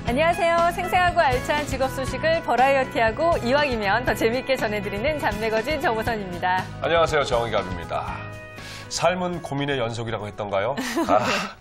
안녕하세요. 생생하고 알찬 직업 소식을 버라이어티하고 이왕이면 더 재미있게 전해드리는 잡매거진 정호선입니다. 안녕하세요. 정의갑입니다. 삶은 고민의 연속이라고 했던가요?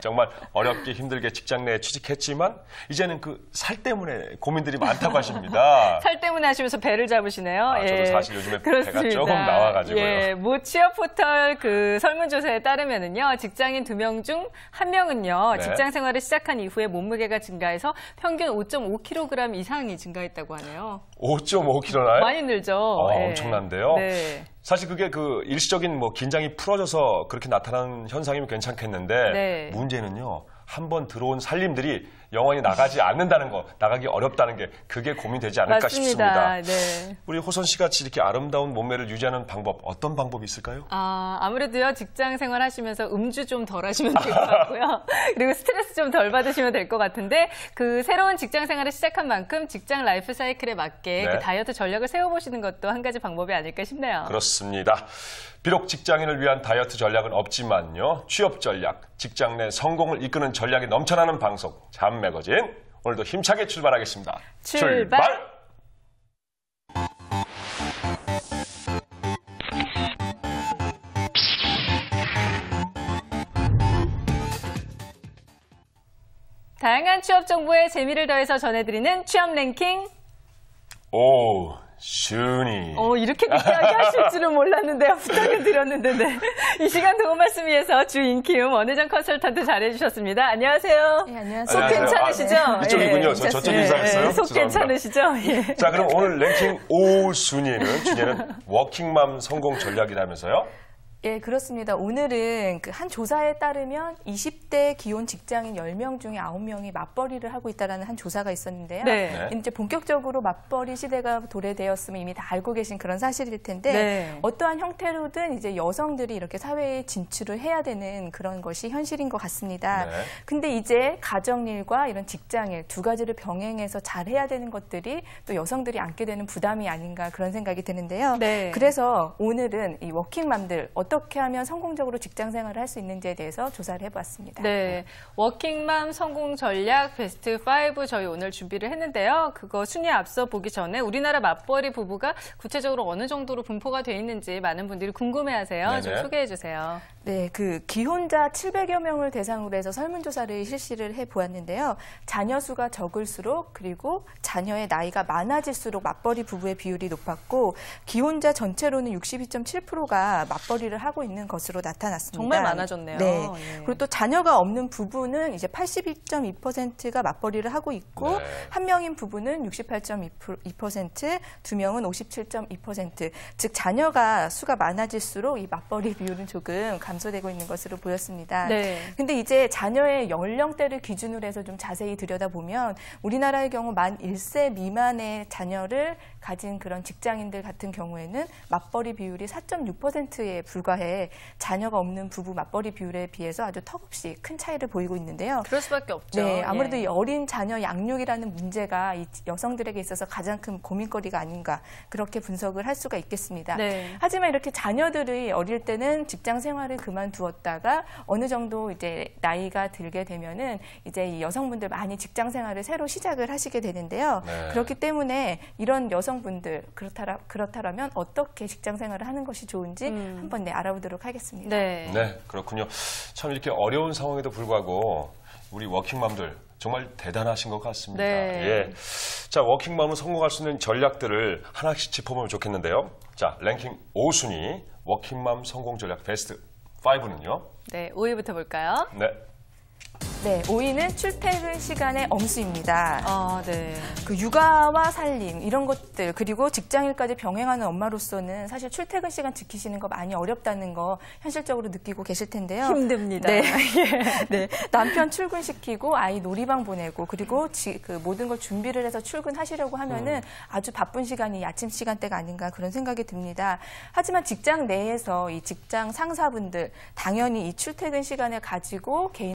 정말 어렵게 힘들게 직장 내에 취직했지만 이제는 그 살 때문에 고민들이 많다고 하십니다. 살 때문에 하시면서 배를 잡으시네요. 저도 사실 요즘에 그렇습니다. 배가 조금 나와가지고요. 예, 모 취업 포털 그 설문조사에 따르면은요, 직장인 2명 중 1명은요, 네. 직장 생활을 시작한 이후에 몸무게가 증가해서 평균 5.5kg 이상이 증가했다고 하네요. 5.5kg나요? 많이 늘죠. 예. 엄청난데요. 네. 사실 그게 그 일시적인 긴장이 풀어져서 그렇게 나타나는 현상이면 괜찮겠는데 네. 문제는요. 한번 들어온 살림들이 영원히 나가지 않는다는 거, 나가기 어렵다는 게 그게 고민되지 않을까 맞습니다. 싶습니다. 네. 우리 호선 씨 같이 이렇게 아름다운 몸매를 유지하는 방법, 어떤 방법이 있을까요? 아무래도요, 직장 생활 하시면서 음주 좀 덜 하시면 될 것 같고요. 그리고 스트레스 좀 덜 받으시면 될 것 같은데, 그 새로운 직장 생활을 시작한 만큼 직장 라이프 사이클에 맞게 네. 그 다이어트 전략을 세워보시는 것도 한 가지 방법이 아닐까 싶네요. 그렇습니다. 비록 직장인을 위한 다이어트 전략은 없지만요. 취업 전략, 직장 내 성공을 이끄는 전략이 넘쳐나는 방송, 잡매거진. 오늘도 힘차게 출발하겠습니다. 출발! 다양한 취업 정보에 재미를 더해서 전해드리는 취업 랭킹. 오, 순이. 이렇게 느끼하게 하실 줄은 몰랐는데요. 부탁을 드렸는데, 네. 이 시간 도움 말씀 위해서 주 인기움 원혜정 컨설턴트 잘해주셨습니다. 안녕하세요. 네, 안녕하세요. 속 괜찮으시죠? 이쪽이군요. 예. 저쪽 인사했어요. 속 죄송합니다. 괜찮으시죠? 예. 자, 그럼 오늘 랭킹 5 순위는 주제는 워킹맘 성공 전략이라면서요? 예, 그렇습니다. 오늘은 그 한 조사에 따르면 20대 기혼 직장인 10명 중에 9명이 맞벌이를 하고 있다는 한 조사가 있었는데요. 네. 이제 본격적으로 맞벌이 시대가 도래되었으면 이미 다 알고 계신 그런 사실일 텐데 네. 어떠한 형태로든 이제 여성들이 이렇게 사회에 진출을 해야 되는 그런 것이 현실인 것 같습니다. 네. 근데 이제 가정일과 이런 직장일 두 가지를 병행해서 잘 해야 되는 것들이 또 여성들이 안게 되는 부담이 아닌가 그런 생각이 드는데요. 네. 그래서 오늘은 이 워킹맘들 어떻게 하면 성공적으로 직장 생활을 할 수 있는지에 대해서 조사를 해보았습니다. 네. 워킹맘 성공 전략 베스트 5 저희 오늘 준비를 했는데요. 그거 순위 앞서 보기 전에 우리나라 맞벌이 부부가 구체적으로 어느 정도로 분포가 돼 있는지 많은 분들이 궁금해하세요. 네네. 좀 소개해 주세요. 네, 그 기혼자 700여 명을 대상으로 해서 설문조사를 실시를 해보았는데요. 자녀 수가 적을수록 그리고 자녀의 나이가 많아질수록 맞벌이 부부의 비율이 높았고 기혼자 전체로는 62.7%가 맞벌이를 하고 있는 것으로 나타났습니다. 정말 많아졌네요. 네. 예. 그리고 또 자녀가 없는 부부는 이제 82.2%가 맞벌이를 하고 있고 네. 한 명인 부부는 68.2%, 두 명은 57.2%. 즉 자녀가 수가 많아질수록 이 맞벌이 비율은 조금 감소되고 있는 것으로 보였습니다. 네. 근데 이제 자녀의 연령대를 기준으로 해서 좀 자세히 들여다보면 우리나라의 경우 만 1세 미만의 자녀를 가진 그런 직장인들 같은 경우에는 맞벌이 비율이 4.6%에 불과해 자녀가 없는 부부 맞벌이 비율에 비해서 아주 턱없이 큰 차이를 보이고 있는데요. 그럴 수밖에 없죠. 네, 아무래도 예. 이 어린 자녀 양육이라는 문제가 이 여성들에게 있어서 가장 큰 고민거리가 아닌가 그렇게 분석을 할 수가 있겠습니다. 네. 하지만 이렇게 자녀들이 어릴 때는 직장 생활을 그만두었다가 어느 정도 이제 나이가 들게 되면은 이제 이 여성분들 많이 직장 생활을 새로 시작을 하시게 되는데요. 네. 그렇기 때문에 이런 여성분들 그렇다라면 어떻게 직장 생활을 하는 것이 좋은지 한번 알아보도록 하겠습니다. 네. 네, 그렇군요. 참 이렇게 어려운 상황에도 불구하고 우리 워킹맘들 정말 대단하신 것 같습니다. 네. 예. 자, 워킹맘은 성공할 수 있는 전략들을 하나씩 짚어보면 좋겠는데요. 자, 랭킹 5순위 워킹맘 성공 전략 베스트 5는요? 네, 5위부터 볼까요? 네. 네, 5위는 출퇴근 시간의 엄수입니다. 네. 그 육아와 살림 이런 것들 그리고 직장일까지 병행하는 엄마로서는 사실 출퇴근 시간 지키시는 거 많이 어렵다는 거 현실적으로 느끼고 계실 텐데요. 힘듭니다. 네. 네. 남편 출근시키고 아이 놀이방 보내고 그리고 그 모든 걸 준비를 해서 출근하시려고 하면은 아주 바쁜 시간이 아침 시간대가 아닌가 그런 생각이 듭니다. 하지만 직장 내에서 이 직장 상사분들 당연히 이 출퇴근 시간을 가지고 개인